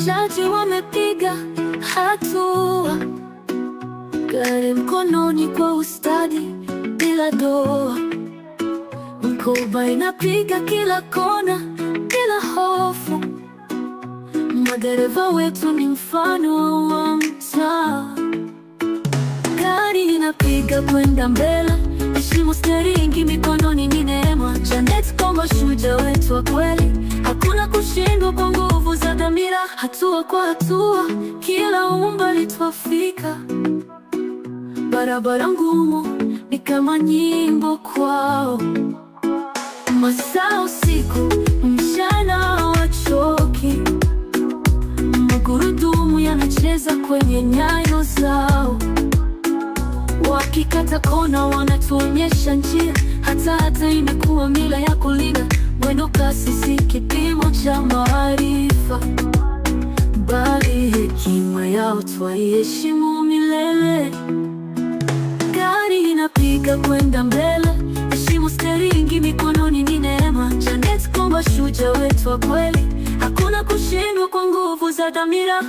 waendeshaji wamepiga hatua, gari mkononi kwa ustadi bila doa. Mkoba inapiga kila kona bila hofu. Madereva wetu ni mfano wa mtaa. Gari inapiga kwenda mbele, heshimu steeringi, mikononi ni neema. Janet Komba, shujaa wetu wa kweli, hakuna kushindwa kwa nguvu za dhamira. Hatua kwa hatua, kila umbali twafika. Barabara ngumu ni kama nyimbo kwao. Masaa usiku, mchana hawachoki. Magurudumu yanacheza kwenye nyayo zao. Wakikata kona wanatuonyesha njia. Hata imekuwa mila ya kulinda. Mwendo kasi si kipimo cha maarifa, bali hekima yao twaiheshimu milele. Gari inapiga kwenda mbele, heshimu steeringi, mikononi ni neema. Janet Komba, shujaa wetu wa kweli, hakuna kushindwa kwa nguvu za dhamira.